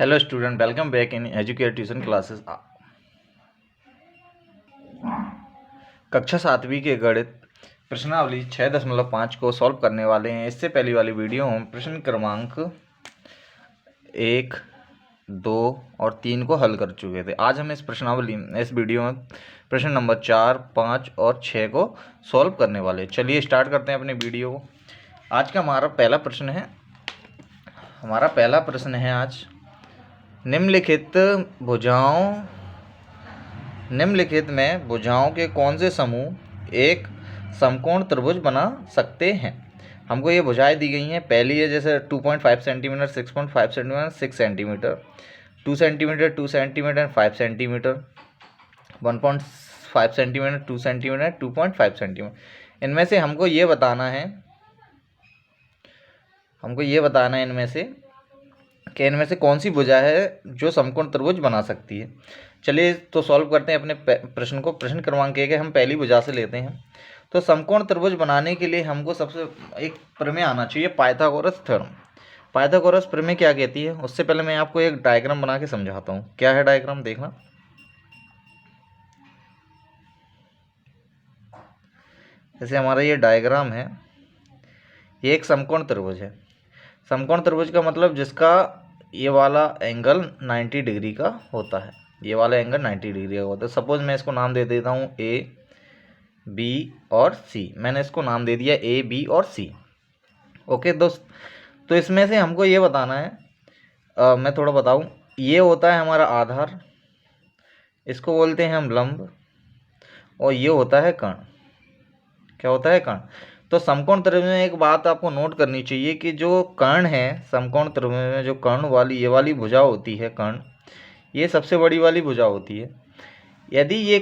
Hello student, welcome back in educate tuition classes. कक्षा 7वीं के गणित प्रश्नावली 6.5 को सॉल्व करने वाले हैं। इससे पहली वाली वीडियो हम प्रश्न क्रमांक 1, 2 और 3 को हल कर चुके थे। आज हम इस वीडियो में प्रश्न नंबर 4, 5 और 6 को सॉल्व करने वाले। चलिए स्टार्ट करते हैं अपने वीडियो को। आज का हमारा पहला प्रश्न है आज, निम्नलिखित में भुजाओं के कौन से समूह एक समकोण त्रिभुज बना सकते हैं। हमको ये भुजाएं दी गई हैं। पहली है जैसे 2.5 centimetre, 6.5 centimetre, 6 centimetre, 2 centimetre, 2 centimetre, 5 centimetre, 1.5 centimetre, 2 centimetre, 2.5 centimetre. इनमें से हमको ये बताना है इनमें से कौन सी भुजा है जो समकोण त्रिभुज बना सकती है। चलिए तो सॉल्व करते हैं अपने प्रश्न को। प्रश्न क्रमांक 1 है, हम पहली भुजा से लेते हैं। तो समकोण त्रिभुज बनाने के लिए हमको सबसे एक प्रमेय आना चाहिए, पाइथागोरस थ्योरम। पाइथागोरस प्रमेय क्या कहती है, उससे पहले मैं आपको एक डायग्राम बना के समझाता हूँ। क्या है डायग्राम, देखना। जैसे हमारा ये डायग्राम है, ये एक समकोण त्रिभुज है। समकोण त्रिभुज का मतलब जिसका ये वाला एंगल 90 डिग्री का होता है। ये वाला एंगल 90 डिग्री का होता है। सपोज मैं इसको नाम दे देता हूँ ए, बी और सी। मैंने इसको नाम दे दिया ए, बी और सी। ओके दोस्त, तो इसमें से हमको ये बताना है, मैं थोड़ा बताऊँ। ये होता है हमारा आधार, इसको बोलते हैं हम लंब, और ये होता है कर्ण। क्या होता है, कर्ण। तो समकोण त्रिभुज में एक बात आपको नोट करनी चाहिए कि जो कर्ण है, समकोण त्रिभुज में जो कर्ण वाली ये वाली भुजा होती है, कर्ण, ये सबसे बड़ी वाली भुजा होती है। यदि ये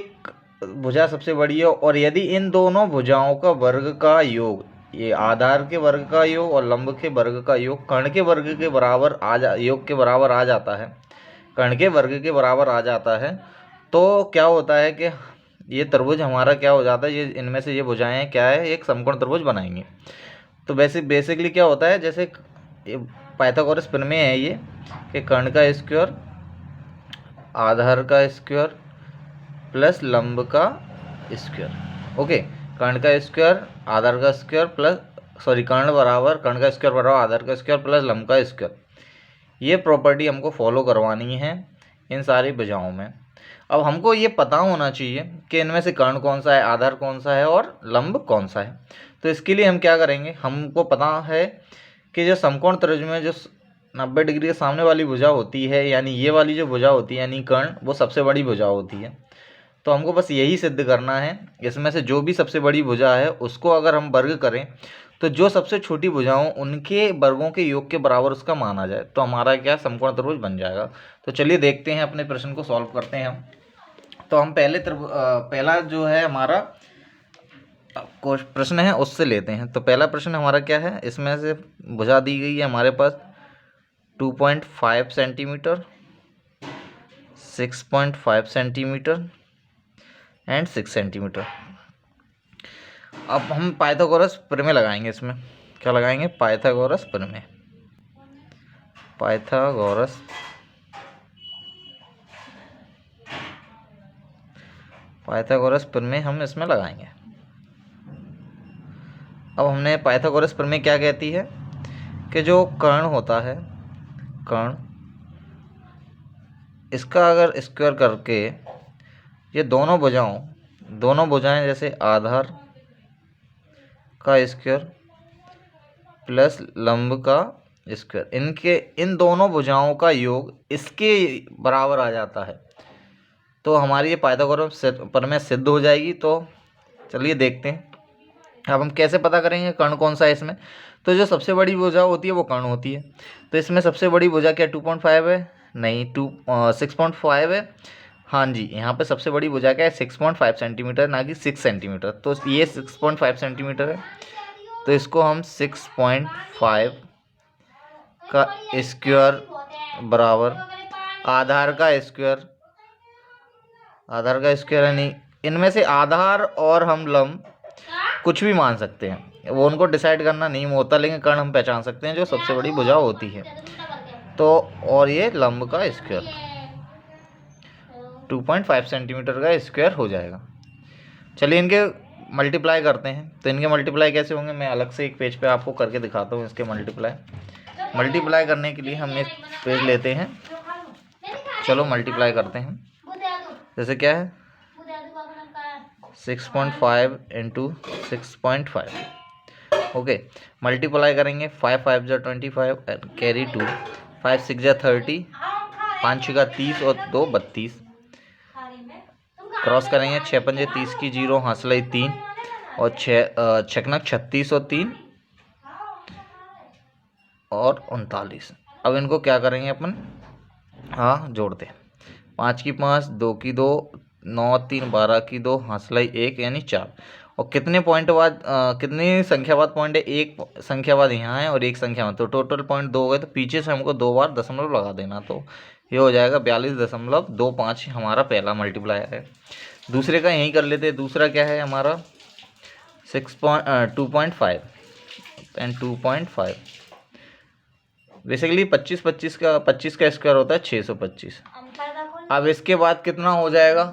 भुजा सबसे बड़ी है और यदि इन दोनों भुजाओं का वर्ग का योग, ये आधार के वर्ग का योग और लंब के वर्ग का योग कर्ण के वर्ग के बराबर योग के बराबर आ जाता है, कर्ण के वर्ग के बराबर आ जाता है, तो क्या होता है कि ये त्रिभुज हमारा क्या हो जाता है, ये इनमें से ये भुजाएं क्या है, एक समकोण त्रिभुज बनाएंगे। तो बेसिकली क्या होता है, जैसे ये पाइथागोरस प्रमेय है ये, कि कर्ण का स्क्वायर आधार का स्क्वायर प्लस लंब का स्क्वायर। ओके, कर्ण का स्क्वायर आधार का स्क्वायर कर्ण का स्क्वायर बराबर आधार का स्क्वायर प्लस लंब का स्क्वायर। ये प्रॉपर्टी हमको फॉलो करवानी है इन सारी भुजाओं में। अब हमको ये पता होना चाहिए कि इनमें से कर्ण कौन सा है, आधार कौन सा है और लंब कौन सा है। तो इसके लिए हम क्या करेंगे, हमको पता है कि जो समकोण त्रिभुज में जो 90 डिग्री के सामने वाली भुजा होती है, यानी ये वाली जो भुजा होती है यानी कर्ण, वो सबसे बड़ी भुजा होती है। तो हमको बस यही सिद्ध करना है, इसमें से जो भी सबसे बड़ी भुजा है उसको अगर हम वर्ग करें तो जो सबसे छोटी भुजाओं उनके वर्गों के योग के बराबर उसका मान आ जाए, तो हमारा क्या समकोण त्रिभुज बन जाएगा। तो चलिए देखते हैं, अपने प्रश्न को सॉल्व करते हैं हम। तो हम पहला जो है हमारा प्रश्न है उससे लेते हैं। तो पहला प्रश्न हमारा क्या है, इसमें से भुजा दी गई है हमारे पास 2.5 सेंटीमीटर, 6.5 सेंटीमीटर एंड 6 सेंटीमीटर। अब हम पाइथागोरस प्रमेय लगाएंगे। इसमें क्या लगाएंगे, पाइथागोरस प्रमेय। पाइथागोरस प्रमेय हम इसमें लगाएंगे। अब हमने पाइथागोरस प्रमेय क्या कहती है कि जो कर्ण होता है, कर्ण, इसका अगर स्क्वायर करके ये दोनों भुजाएं जैसे आधार का स्क्वायर प्लस लंब का स्क्वायर, इन दोनों भुजाओं का योग इसके बराबर आ जाता है, तो हमारी ये पाइथागोरस प्रमेय सिद्ध हो जाएगी। तो चलिए देखते हैं अब हम कैसे पता करेंगे कर्ण कौन सा है इसमें। तो जो सबसे बड़ी भुजा होती है वो कर्ण होती है। तो इसमें सबसे बड़ी भुजा क्या 2.5 है, नहीं 6.5 है। हाँ जी, यहाँ पे सबसे बड़ी भुजा क्या है 6.5 सेंटीमीटर, ना कि 6 सेंटीमीटर। तो ये 6.5 सेंटीमीटर है, तो इसको हम 6.5 का स्क्वायर बराबर आधार का स्क्वायर यानी इनमें से आधार और हम लंब कुछ भी मान सकते हैं, वो उनको डिसाइड करना नहीं होता, लेकिन कर्ण हम पहचान सकते हैं जो सबसे बड़ी भुजा होती है। तो और ये लंब का स्क्वायर 2.5 सेंटीमीटर का स्क्वायर हो जाएगा। चलिए इनके मल्टीप्लाई करते हैं। तो इनके मल्टीप्लाई कैसे होंगे, मैं अलग से एक पेज पे आपको करके दिखाता हूँ इसके मल्टीप्लाई करने के लिए हम एक पेज लेते हैं। चलो मल्टीप्लाई करते हैं। जैसे क्या है 6.5 इंटू 6.5। ओके, मल्टीप्लाई करेंगे। 5 5 जा 25 कैरी 2, 5 6 जा 30, 5 6 का 30 और 2 32। क्रॉस करेंगे 6 पंजे 30 की 0, हासिल 3 और 6 छकनक 36 और 3 और 39। अब इनको क्या करेंगे अपन, हाँ जोड़ते हैं। 5 की 5, 2 की 2, 9 3 12 की 2, हासिल 1 यानी 4। और कितने पॉइंट बाद कितनी संख्या बाद पॉइंट है, एक संख्या बाद यहाँ है और एक संख्या बाद, तो टोटल पॉइंट 2 हो गए। तो पीछे से हमको 2 बार दशमलव लगा देना, तो ये हो जाएगा 42.25 हमारा पहला मल्टीप्लायर है। दूसरे का यहीं कर लेते हैं। दूसरा क्या है हमारा 2.5 एंड 2.5 बेसिकली 25 का स्क्वायर होता है 625। अब इसके बाद कितना हो जाएगा,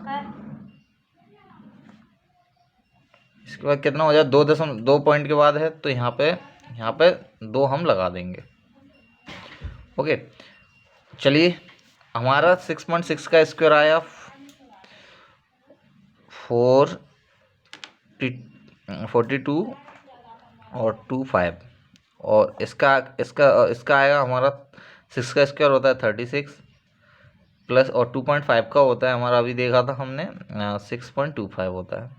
इसके बाद कितना हो जाएगा 2 पॉइंट के बाद है, तो यहाँ पे 2 हम लगा देंगे। ओके, चलिए हमारा 6.6 का स्क्वायर आया 42 और 25 और इसका आएगा हमारा 6 का स्क्वायर होता है 36 प्लस और 2.5 का होता है हमारा, अभी देखा था हमने 6.25 होता है।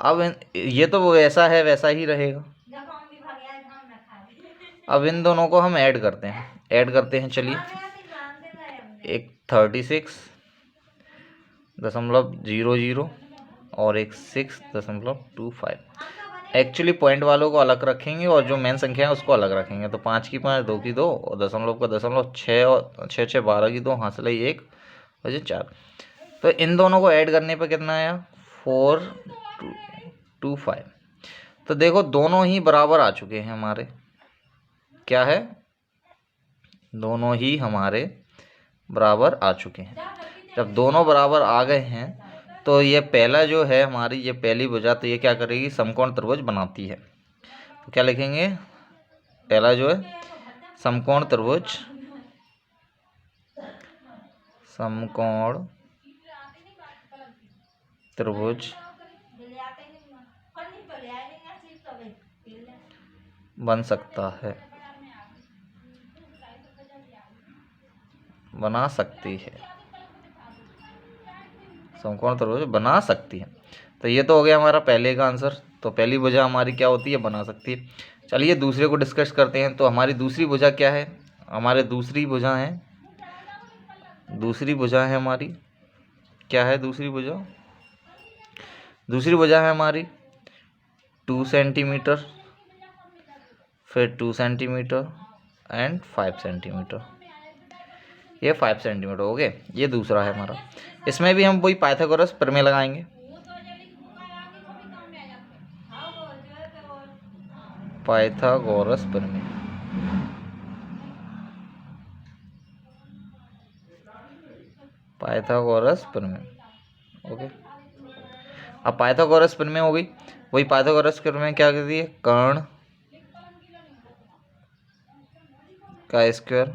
अब ये तो वैसा है वैसा ही रहेगा। अब इन दोनों को हम ऐड करते हैं। चलिए एक 36.00 और एक 6.25। एक्चुअली पॉइंट वालों को अलग रखेंगे और जो मेन संख्या है उसको अलग रखेंगे। तो 5 की 5, 2 की 2 और दशमलव का दशमलव, 6 और 6 6 12 की 2, हासिल 1 और 4। तो इन दोनों को ऐड करने पे कितना आया 425। तो देखो दोनों ही बराबर आ चुके हैं हमारे, क्या है, दोनों ही हमारे बराबर आ चुके हैं। जब दोनों बराबर आ गए हैं तो ये पहला जो है हमारी ये पहली भुजा, तो ये क्या करेगी, समकोण त्रिभुज बनाती है। तो क्या लिखेंगे, पहला जो है समकोण त्रिभुज बन सकता है, बना सकती है, समकोण त्रिभुज बना सकती है। तो ये तो हो गया हमारा पहले का आंसर। तो पहली भुजा हमारी क्या होती है, बना सकती है। चलिए दूसरे को डिस्कस करते हैं। तो हमारी दूसरी भुजा क्या है, हमारे दूसरी भुजा है हमारी, क्या है दूसरी भुजा है हमारी 2 सेंटीमीटर, फिर 2 सेंटीमीटर एंड 5 सेंटीमीटर। ये 5 सेंटीमीटर हो गए। ये दूसरा है हमारा। इसमें भी हम वही पाइथागोरस प्रमेय लगाएंगे। पाइथागोरस प्रमेय, ओके। अब पाइथागोरस प्रमेय हो गई। वही पाइथागोरस प्रमेय क्या कहती है, कर्ण का स्क्वायर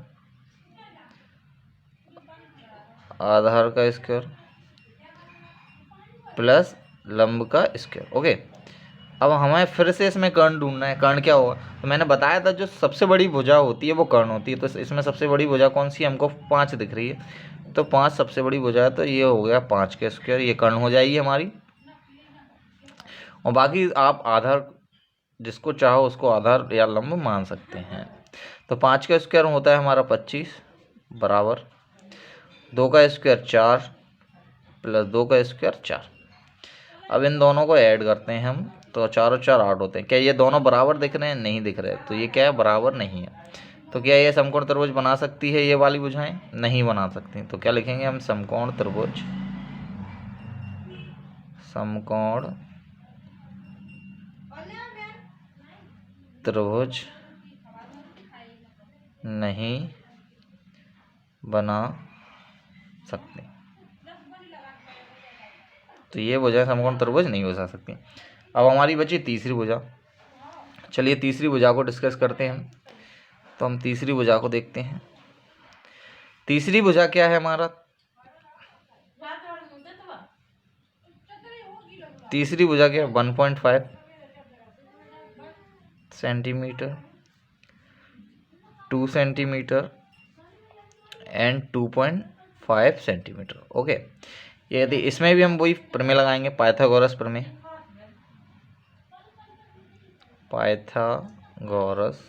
आधार का स्क्वायर प्लस लंब का स्क्वायर। ओके, अब हमें फिर से इसमें कर्ण ढूंढना है। कर्ण क्या होगा, तो मैंने बताया था जो सबसे बड़ी भुजा होती है वो कर्ण होती है। तो इसमें सबसे बड़ी भुजा कौन सी, हमको 5 दिख रही है, तो 5 सबसे बड़ी भुजा है। तो ये हो गया 5 का स्क्वायर, ये कर्ण हो जाएगी हमारी। और बाकी आप आधार जिसको चाहो उसको आधार या लंब मान सकते हैं। तो 5 का स्क्वायर होता है हमारा 25 बराबर 2 का स्क्वायर 4 प्लस 2 का स्क्वायर 4। अब इन दोनों को ऐड करते हैं हम, तो 4 और 4 8 होते हैं। क्या ये दोनों बराबर दिख रहे हैं, नहीं दिख रहे, तो ये क्या है, बराबर नहीं है। तो क्या ये समकोण त्रिभुज बना सकती है, ये वाली भुजाएं नहीं बना सकती। तो क्या लिखेंगे हम, समकोण त्रिभुज नहीं बना सकते हैं। तो ये भुजाएं समकोण त्रिभुज नहीं हो सकती। अब हमारी बची तीसरी भुजा। चलिए तीसरी भुजा को डिस्कस करते हैं। तो हम तीसरी भुजा को देखते हैं। तीसरी भुजा क्या है हमारा? तीसरी भुजा क्या है? 1.5 centimetre, 2 centimetre and 2.5 centimetre. Okay, ये यदि इसमें भी हम वही प्रमेय लगाएंगे, पाइथागोरस प्रमेय। पाइथागोरस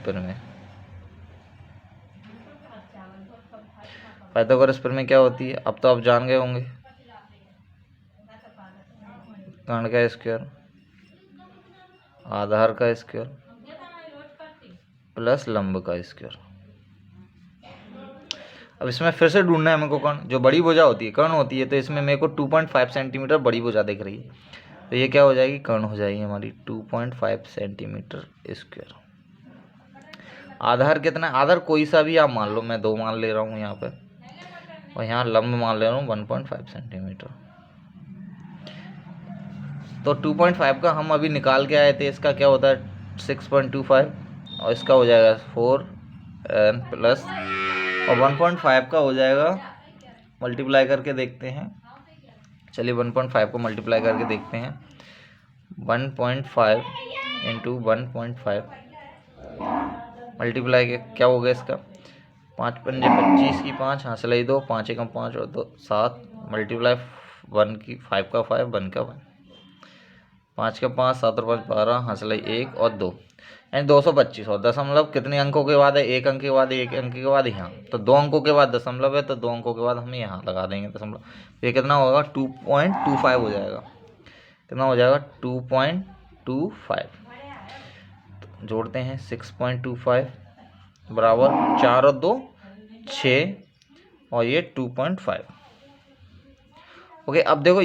प्रमेय। पाइथागोरस प्रमेय क्या होती है? अब तो आप जान गए होंगे। कर्ण का स्क्वायर, आधार का स्क्वायर प्लस लंब का स्क्वायर। अब इसमें फिर से ढूंढना है हमको कर्ण। जो बड़ी भुजा होती है कर्ण होती है, तो इसमें मेरे को 2.5 सेंटीमीटर बड़ी भुजा दिख रही है, तो ये क्या हो जाएगी? कर्ण हो जाएगी हमारी 2.5 सेंटीमीटर स्क्वायर। आधार कितना है? आधार कोई सा भी आप मान लो, मैं 2 मान ले रहा हूँ यहाँ पे, और यहाँ लंब मान ले रहा हूँ 1.5 सेंटीमीटर। तो 2.5 का हम अभी निकाल के आए थे, इसका क्या होता है? 6.25, और इसका हो जाएगा 4 एन प्लस, और 1.5 का हो जाएगा, मल्टीप्लाई करके देखते हैं। चलिए 1.5 को मल्टीप्लाई करके देखते हैं। 1.5 इंटू 1.5 मल्टीप्लाई के क्या हो गया इसका? 5 पंजे 25 की 5, हाँ सिलाई 2, 5 एकम 5 और 2 7, मल्टीप्लाई 1 की 5 का 5, 1 का 1, 5 का 5, 7 और 5 12, हाँ सिलाई 1 और 2, यानी 225। और दशमलव कितने अंकों के बाद है? 1 अंक के बाद, 1 अंक के बाद यहाँ, तो 2 अंकों के बाद दशमलव है, तो 2 अंकों के बाद हम यहाँ लगा देंगे दशमलव। ये कितना होगा? 2.25 हो जाएगा। कितना हो जाएगा? 2.25। तो जोड़ते हैं 6.25 बराबर 4 और 2 6, और ये 2.5। ओके, अब देखो,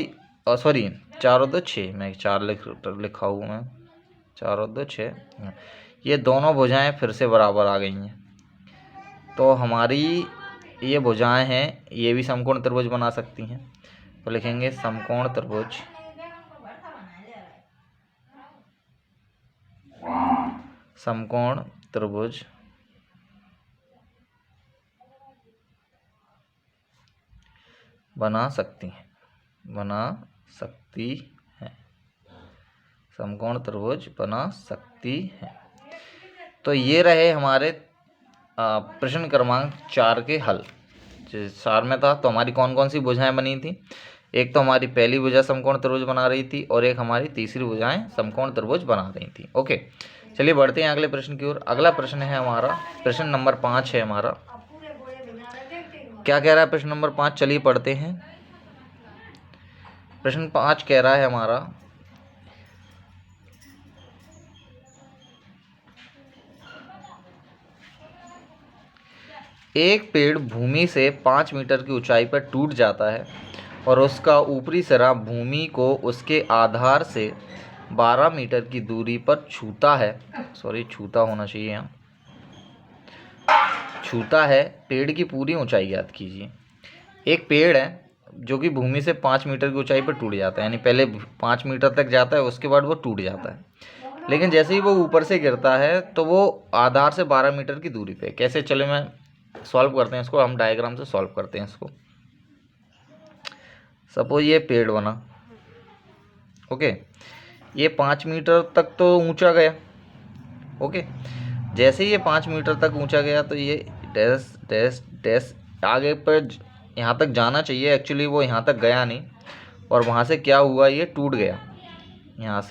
सॉरी 4 और 2 6, मैं 4 लिखा हूँ मैं, 4 और 2 6। ये दोनों भुजाएं फिर से बराबर आ गई हैं, तो हमारी ये भुजाएं हैं, ये भी समकोण त्रिभुज बना सकती हैं। तो लिखेंगे समकोण त्रिभुज बना सकती हैं, समकोण त्रिभुज बना सकती है। तो ये रहे हमारे प्रश्न क्रमांक 4 के हल। जिस 4 में था, तो हमारी कौन कौन सी भुजाएं बनी थी? एक तो हमारी पहली भुजा समकोण त्रिभुज बना रही थी, और एक हमारी तीसरी भुजाएं समकोण त्रिभुज बना रही थी। ओके, चलिए बढ़ते हैं अगले प्रश्न की ओर। अगला प्रश्न है हमारा, प्रश्न नंबर 5 है हमारा। क्या कह रहा है प्रश्न नंबर 5? चलिए पढ़ते हैं। प्रश्न 5 कह रहा है हमारा, एक पेड़ भूमि से 5 मीटर की ऊंचाई पर टूट जाता है, और उसका ऊपरी सिरा भूमि को उसके आधार से 12 मीटर की दूरी पर छूता है। सॉरी, छूता होना चाहिए यहाँ, छूता है। पेड़ की पूरी ऊंचाई याद कीजिए। एक पेड़ है जो कि भूमि से 5 मीटर की ऊंचाई पर टूट जाता है, यानी पहले 5 मीटर तक जाता है, उसके बाद वो टूट जाता है। लेकिन जैसे ही वो ऊपर से गिरता है, तो वो आधार से 12 मीटर की दूरी पे। कैसे? चले मैं सॉल्व करते हैं इसको, हम डायग्राम से सॉल्व करते हैं इसको। सपोज ये पेड़ बना, ओके, ये 5 मीटर तक तो ऊंचा गया। ओके, जैसे ही ये 5 मीटर तक ऊंचा गया, तो ये डैश डैश डैश आगे पर यहाँ तक जाना चाहिए। एक्चुअली वो यहाँ तक गया नहीं, और वहाँ से क्या हुआ? ये टूट गया। यहाँ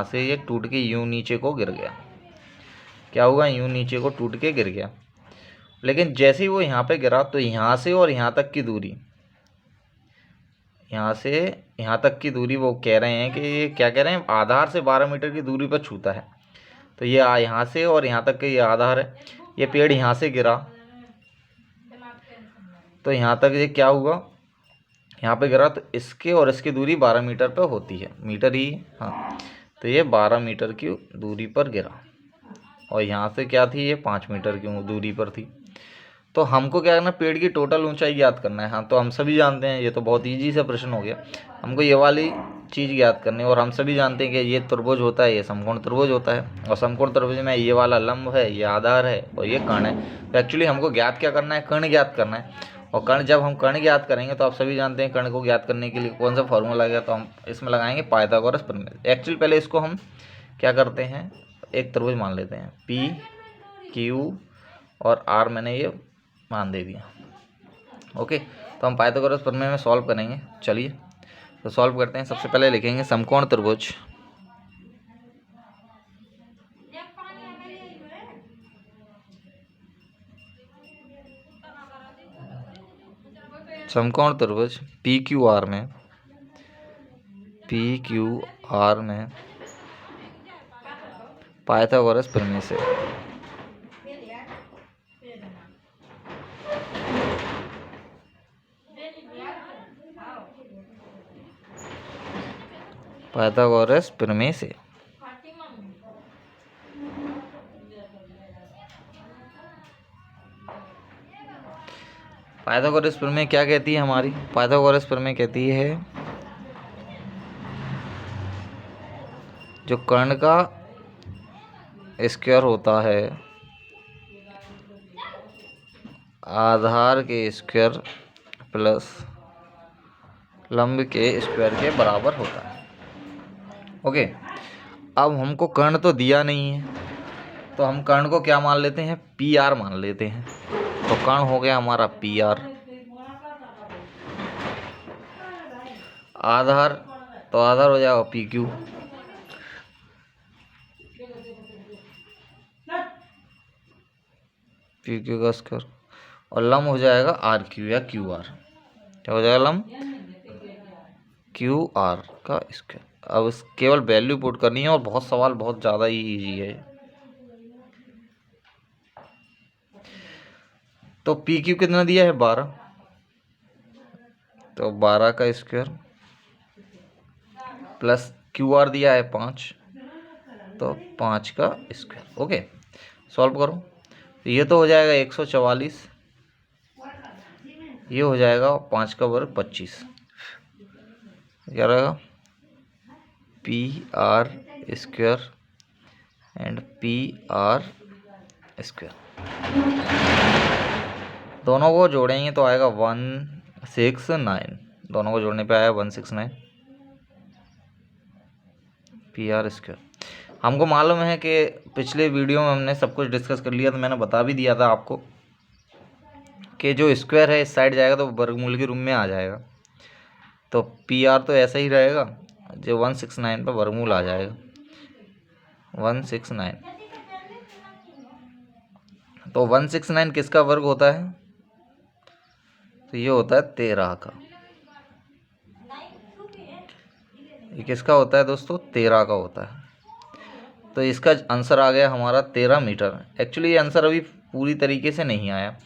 से ये टूट के यूं नीचे को गिर गया। क्या हुआ? यूं नीचे को टूट के गिर गया। लेकिन जैसे ही वो यहाँ पे गिरा, तो यहाँ से और यहाँ तक की दूरी, यहाँ से यहाँ तक की दूरी, वो कह रहे हैं कि ये क्या कह रहे हैं? आधार से 12 मीटर की दूरी पर छूता है। तो ये यहाँ से और यहाँ तक के ये आधार है। ये पेड़ यहाँ से गिरा, तो यहाँ तक ये क्या हुआ? यहाँ पे गिरा, तो इसके और इसकी दूरी 12 मीटर पर होती है, मीटर ही, हाँ। तो ये 12 मीटर की दूरी पर गिरा। और यहाँ से क्या थी, ये 5 मीटर की दूरी पर थी। तो हमको क्या करना, पेड़ की टोटल ऊंचाई ज्ञात करना है। हाँ, तो हम सभी जानते हैं, ये तो बहुत ईजी सा प्रश्न हो गया। हमको ये वाली चीज़ ज्ञात करनी है, और हम सभी जानते हैं कि ये त्रिभुज होता है, ये समकोण त्रिभुज होता है, और समकोण त्रिभुज में ये वाला लंब है, ये आधार है, और ये कर्ण है। तो एक्चुअली हमको ज्ञात क्या करना है, कर्ण ज्ञात करना है। और कर्ण, जब हम कर्ण ज्ञात करेंगे तो आप सभी जानते हैं कर्ण को ज्ञात करने के लिए कौन सा फॉर्मूला लगेगा, तो हम इसमें लगाएंगे पाइथागोरस प्रमेय। एक्चुअली पहले इसको हम क्या करते हैं, एक त्रिभुज मान लेते हैं, पी क्यू और आर मैंने ये मान दे दिया। ओके, तो हम पाइथागोरस प्रमेय में सॉल्व करेंगे। चलिए तो सॉल्व करते हैं। सबसे पहले लिखेंगे समकोण त्रिभुज, समकोण त्रिभुज पी क्यू आर में पाइथागोरस प्रमेय से पाइथागोरस प्रमेय से पाइथागोरस प्रमेय क्या कहती है हमारी, पाइथागोरस प्रमेय कहती है जो कर्ण का स्क्वायर होता है आधार के स्क्वायर प्लस लंब के स्क्वायर के बराबर होता है। ओके, अब हमको कर्ण तो दिया नहीं है, तो हम कर्ण को क्या मान लेते हैं, पी आर मान लेते हैं। तो कर्ण हो गया हमारा पी आर, आधार तो आधार हो जाएगा पी क्यू, का स्क्वायर, और लंब हो जाएगा आर क्यू या क्यू आर। क्या हो जाएगा, लंब क्यू आर का स्क्वायर। अब इस केवल वैल्यू पुट करनी है, और बहुत सवाल बहुत ज़्यादा ही ईजी है। तो पी क्यू कितना दिया है, 12, तो 12 का स्क्वायर प्लस क्यू आर दिया है 5, तो 5 का स्क्वायर। ओके, सॉल्व करो। तो ये तो हो जाएगा 144, ये हो जाएगा 5 का वर्ग 25, क्या रहेगा, P R square and P R square. दोनों को जोड़ेंगे तो आएगा 169, दोनों को जोड़ने पे आया 169 पी आर स्क्वायर। हमको मालूम है कि पिछले वीडियो में हमने सब कुछ डिस्कस कर लिया, तो मैंने बता भी दिया था आपको कि जो स्क्वायर है इस साइड जाएगा तो वर्गमूल के रूप में आ जाएगा। तो पी आर तो ऐसा ही रहेगा, जो 169 पर वर्गमूल आ जाएगा 169। तो 169 किसका वर्ग होता है, तो ये होता है 13 का। ये किसका होता है दोस्तों, 13 का होता है। तो इसका आंसर आ गया हमारा 13 मीटर। एक्चुअली ये आंसर अभी पूरी तरीके से नहीं आया,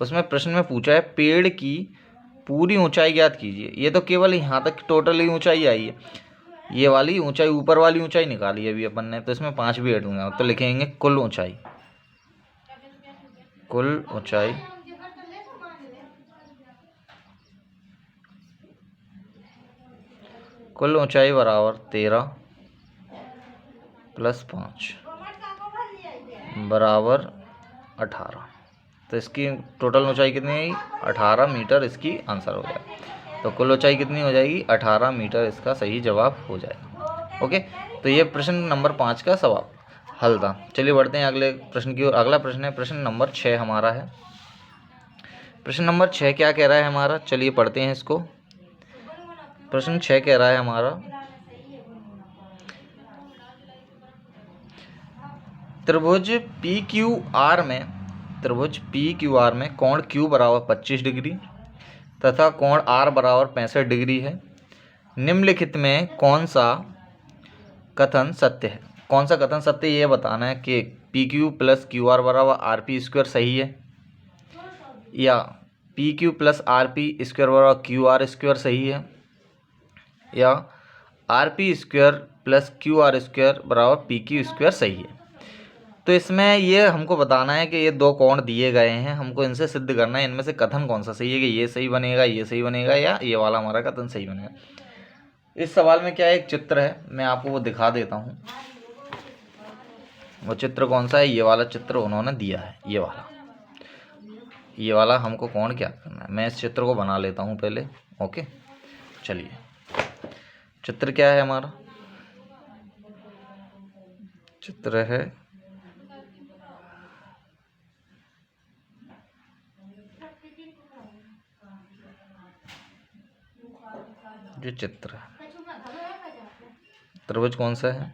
उसमें प्रश्न में पूछा है पेड़ की पूरी ऊंचाई ज्ञात कीजिए। ये तो केवल यहाँ तक टोटल ही ऊंचाई आई है, ये वाली ऊंचाई, ऊपर वाली ऊंचाई निकाली है अभी अपन ने, तो इसमें 5 भी ऐड दूंगा। तो लिखेंगे कुल ऊंचाई, कुल ऊंचाई कुल ऊंचाई बराबर 13 प्लस 5 बराबर 18। तो इसकी टोटल ऊंचाई कितनी आएगी, 18 मीटर इसकी आंसर हो जाएगा। तो कुल ऊंचाई कितनी हो जाएगी, 18 मीटर इसका सही जवाब हो जाएगा। ओके, तो ये प्रश्न नंबर 5 का सवाल हल था। चलिए बढ़ते हैं अगले प्रश्न की ओर। अगला प्रश्न है प्रश्न नंबर 6 हमारा है। प्रश्न नंबर 6 क्या कह रहा है हमारा, चलिए पढ़ते हैं इसको। प्रश्न 6 कह रहा है हमारा, त्रिभुज पी क्यू आर में कोण Q बराबर 25 डिग्री तथा कोण R बराबर 65 डिग्री है। निम्नलिखित में कौन सा कथन सत्य है। कौन सा कथन सत्य, ये बताना है कि P Q plus Q R बराबर आर पी स्क्वायर सही है, या P Q plus R P square बराबर क्यू आर स्क्वायर सही है, या R P square plus Q R square बराबर पी क्यू स्क्वायर सही है। तो तो इसमें ये हमको बताना है कि ये दो कोण दिए गए हैं, हमको इनसे सिद्ध करना है इनमें से कथन कौन सा सही है, कि ये सही बनेगा, ये सही बनेगा, या ये वाला हमारा कथन सही बनेगा। इस सवाल में क्या है, एक चित्र है, मैं आपको वो दिखा देता हूँ। वो चित्र कौन सा है, ये वाला चित्र उन्होंने दिया है, ये वाला हमको कोण क्या करना है। मैं इस चित्र को बना लेता हूँ पहले। ओके, चलिए, चित्र क्या है हमारा, चित्र है जो चित्र है, त्रिभुज कौन सा है,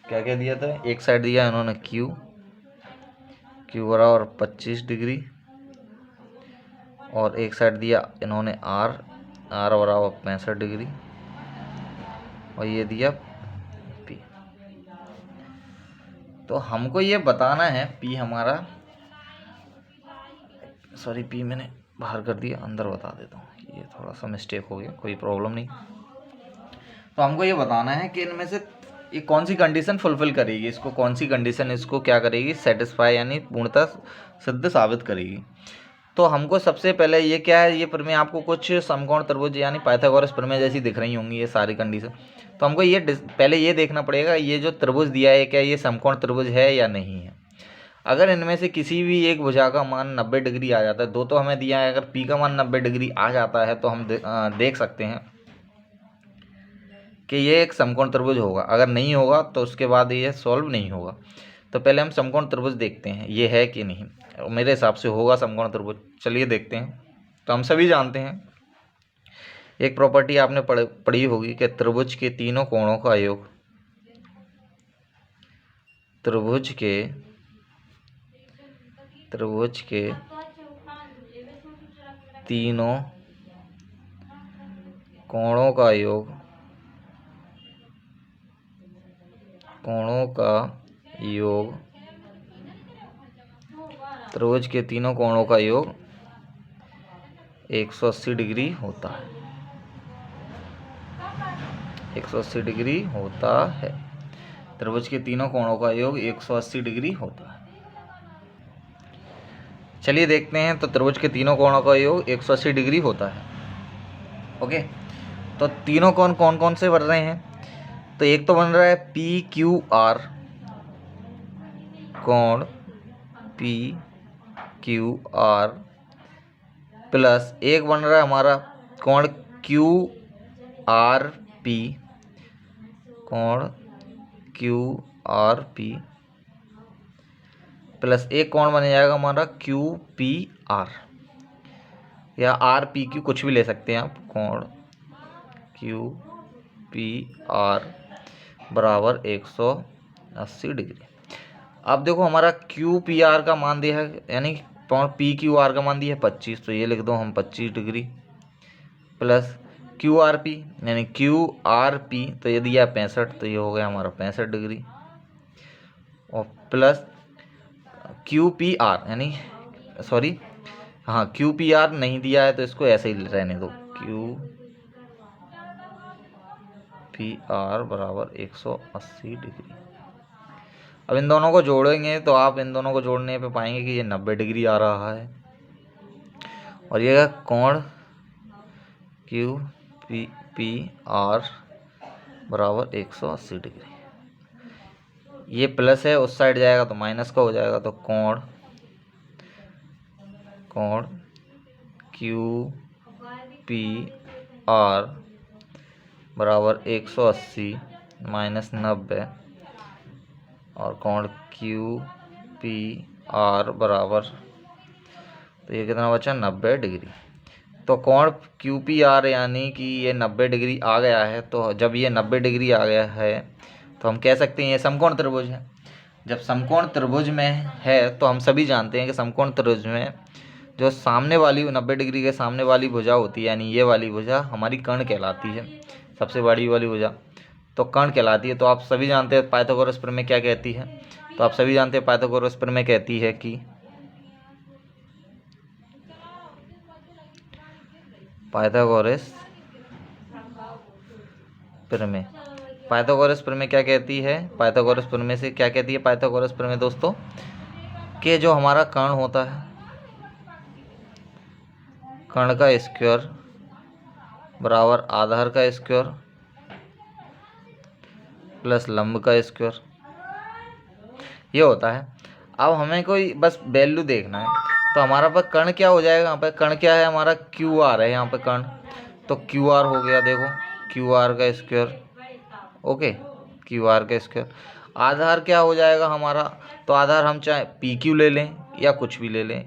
क्या क्या दिया था, एक साइड दिया इन्होंने क्यू बराबर 25 डिग्री, और एक साइड दिया इन्होंने आर बराबर 65 डिग्री, और ये दिया पी। तो हमको ये बताना है पी हमारा, सॉरी पी मैंने बाहर कर दिया, अंदर बता देता हूँ, ये थोड़ा सा मिस्टेक हो गया, कोई प्रॉब्लम नहीं। तो हमको ये बताना है कि इनमें से ये कौन सी कंडीशन फुलफिल करेगी, इसको कौन सी कंडीशन इसको क्या करेगी, सेटिस्फाई यानी पूर्णतः सिद्ध साबित करेगी। तो हमको सबसे पहले ये क्या है, ये प्रमेय आपको कुछ समकोण त्रिभुज यानी पाइथागोरस प्रमेय जैसी दिख रही होंगी ये सारी कंडीशन। तो हमको ये पहले ये देखना पड़ेगा ये जो त्रिभुज दिया है क्या ये समकोण त्रिभुज है या नहीं है। अगर इनमें से किसी भी एक भुजा का मान 90 डिग्री आ जाता है, दो तो हमें दिया है, अगर पी का मान 90 डिग्री आ जाता है तो हम देख सकते हैं कि ये एक समकोण त्रिभुज होगा। अगर नहीं होगा तो उसके बाद ये सॉल्व नहीं होगा। तो पहले हम समकोण त्रिभुज देखते हैं ये है कि नहीं, मेरे हिसाब से होगा समकोण त्रिभुज। चलिए देखते हैं। तो हम सभी जानते हैं एक प्रॉपर्टी आपने पढ़ी होगी कि त्रिभुज के तीनों कोणों का योग, त्रिभुज के तीनों कोणों का योग, त्रिभुज के तीनों कोणों का योग 180 डिग्री होता है, 180 डिग्री होता है। त्रिभुज के तीनों कोणों का योग 180 डिग्री होता है। चलिए देखते हैं। तो त्रिभुज के तीनों कोणों का योग 180 डिग्री होता है। ओके, तो तीनों कोण कौन कौन से बन रहे हैं, तो एक तो बन रहा है पी क्यू आर, कोण पी क्यू आर, प्लस एक बन रहा है हमारा कोण क्यू आर पी, कोण क्यू आर पी, प्लस एक कोण बन जाएगा हमारा क्यू पी आर, या आर पी क्यू कुछ भी ले सकते हैं आप, कोण क्यू पी आर बराबर 180 डिग्री। अब देखो हमारा क्यू पी आर का मान दिया है, यानी कोण पी क्यू आर का मान दिया है 25, तो ये लिख दो हम 25 degree, plus Q R P यानी क्यू आर पी तो ये दिया 65, तो ये हो गया हमारा 65 डिग्री, और प्लस क्यू पी आर यानी सॉरी हाँ क्यू पी आर नहीं दिया है तो इसको ऐसे ही रहने दो, क्यू पी आर बराबर 180 डिग्री। अब इन दोनों को जोड़ेंगे तो आप इन दोनों को जोड़ने पे पाएंगे कि ये 90 डिग्री आ रहा है, और ये कोण क्यू पी आर बराबर 180 डिग्री। ये प्लस है उस साइड जाएगा तो माइनस का हो जाएगा, तो कोण क्यू पी आर बराबर 180 माइनस 90, और कोण क्यू पी आर बराबर, तो ये कितना बचा 90 डिग्री। तो कोण क्यू पी आर यानी कि ये 90 डिग्री आ गया है। तो जब ये 90 डिग्री आ गया है तो हम कह सकते हैं ये समकोण त्रिभुज है। जब समकोण त्रिभुज में है तो हम सभी जानते हैं कि समकोण त्रिभुज में जो सामने वाली 90 डिग्री के सामने वाली भुजा होती है, यानी ये वाली भुजा हमारी कर्ण कहलाती है, सबसे बड़ी वाली भुजा तो कर्ण कहलाती है। तो आप सभी जानते हैं पाइथागोरस प्रमेय क्या कहती है, तो आप सभी जानते हैं पाइथागोरस प्रमेय कहती है कि पाइथागोरस प्रमेय पाइथागोरस प्रमेय क्या कहती है? पाइथागोरस प्रमेय से क्या कहती है पाइथागोरस प्रमेय दोस्तों? कि जो हमारा कर्ण होता है, कर्ण का स्क्वायर बराबर आधार का स्क्वायर प्लस लंब का स्क्वायर, ये होता है। अब हमें कोई बस वैल्यू देखना है, तो हमारा पर कर्ण क्या हो जाएगा? यहाँ पर कर्ण क्या है हमारा? क्यू आर है यहाँ पर कर्ण, तो क्यू आर हो गया, देखो क्यू आर का स्क्वायर, ओके, क्यू आर का स्क्वायर। आधार क्या हो जाएगा हमारा? तो आधार हम चाहे पी क्यू ले लें या कुछ भी ले लें,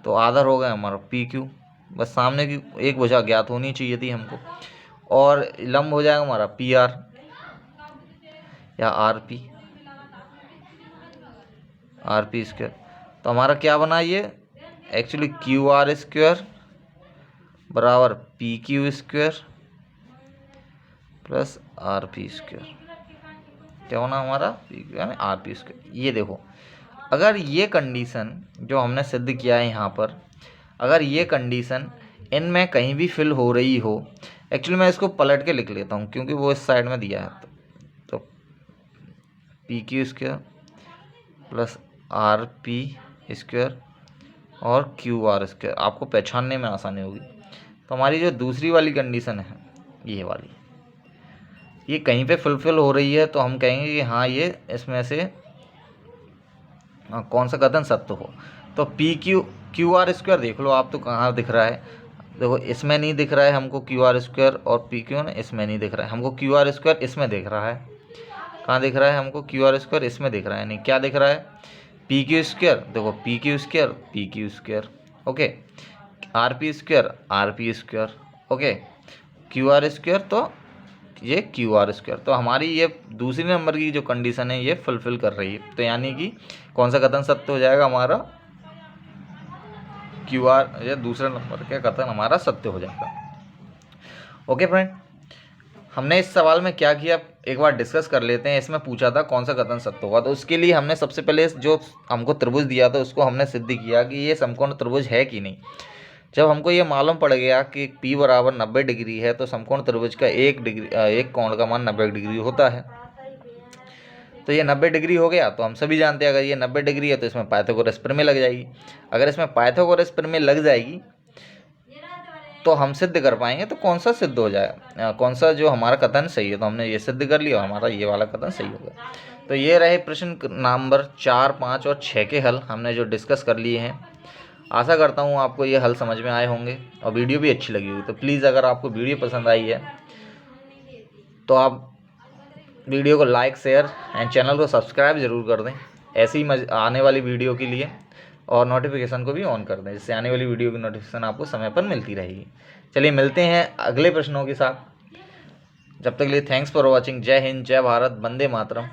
तो आधार हो गया हमारा पी क्यू, बस सामने की एक भुजा ज्ञात होनी चाहिए थी हमको। और लंब हो जाएगा हमारा पी आर या आर पी स्क्वायर। तो हमारा क्या बना ये? एक्चुअली क्यू आर स्क्वायर बराबर P Q square plus R P square, क्या बना हमारा? पी क्यू यानी आर पी स्क्वायर। ये देखो, अगर ये कंडीशन जो हमने सिद्ध किया है यहाँ पर, अगर ये कंडीशन इनमें कहीं भी फिल हो रही हो, एक्चुअली मैं इसको पलट के लिख लेता हूँ क्योंकि वो इस साइड में दिया है, तो P Q square plus R P square और क्यू आर स्क्वायर, आपको पहचानने में आसानी होगी। तो हमारी जो दूसरी वाली कंडीशन है, ये वाली, ये कहीं पे फुलफिल हो रही है, तो हम कहेंगे कि हाँ ये इसमें से कौन सा कथन सत्य हो। तो पी क्यू आर स्क्वायर देख लो आप, तो कहाँ दिख रहा है? देखो इसमें नहीं दिख रहा है हमको क्यू आर स्क्वायर, और पी क्यू ना इसमें नहीं दिख रहा है हमको, क्यू आर स्क्वायर इसमें दिख रहा है। कहाँ दिख रहा है हमको? क्यू आर स्क्वायर इसमें दिख रहा है, नहीं क्या दिख रहा है? पी क्यू स्क्वायर, देखो P Q square, okay, R P square, okay, Q R square, तो ये क्यू आर स्क्वायर। तो हमारी ये दूसरी नंबर की जो कंडीशन है ये फुलफिल कर रही है, तो यानी कि कौन सा कथन सत्य हो जाएगा हमारा? क्यू आर, ये दूसरे नंबर का कथन हमारा सत्य हो जाएगा। ओके फ्रेंड, हमने इस सवाल में क्या किया एक बार डिस्कस कर लेते हैं। इसमें पूछा था कौन सा कथन सत्य होगा, तो उसके लिए हमने सबसे पहले जो हमको त्रिभुज दिया था उसको हमने सिद्ध किया कि ये समकोण त्रिभुज है कि नहीं। जब हमको ये मालूम पड़ गया कि P बराबर 90 डिग्री है, तो समकोण त्रिभुज का एक कोण का मान 90 डिग्री होता है। तो ये 90 डिग्री हो गया, तो हम सभी जानते हैं अगर ये 90 डिग्री है तो इसमें पाइथागोरस प्रमेय लग जाएगी। अगर इसमें पाइथागोरस प्रमेय लग जाएगी तो हम सिद्ध कर पाएंगे। तो कौन सा सिद्ध हो जाएगा, कौन सा जो हमारा कथन सही है, तो हमने ये सिद्ध कर लिया, हमारा ये वाला कथन सही होगा। तो ये रहे प्रश्न नंबर 4, 5 और 6 के हल हमने जो डिस्कस कर लिए हैं। आशा करता हूँ आपको ये हल समझ में आए होंगे और वीडियो भी अच्छी लगी होगी। तो प्लीज़ अगर आपको वीडियो पसंद आई है तो आप वीडियो को लाइक, शेयर एंड चैनल को सब्सक्राइब ज़रूर कर दें ऐसी आने वाली वीडियो के लिए, और नोटिफिकेशन को भी ऑन कर दें जिससे आने वाली वीडियो की नोटिफिकेशन आपको समय पर मिलती रहेगी। चलिए मिलते हैं अगले प्रश्नों के साथ। जब तक के लिए थैंक्स फॉर वॉचिंग। जय हिंद, जय भारत, वंदे मातरम।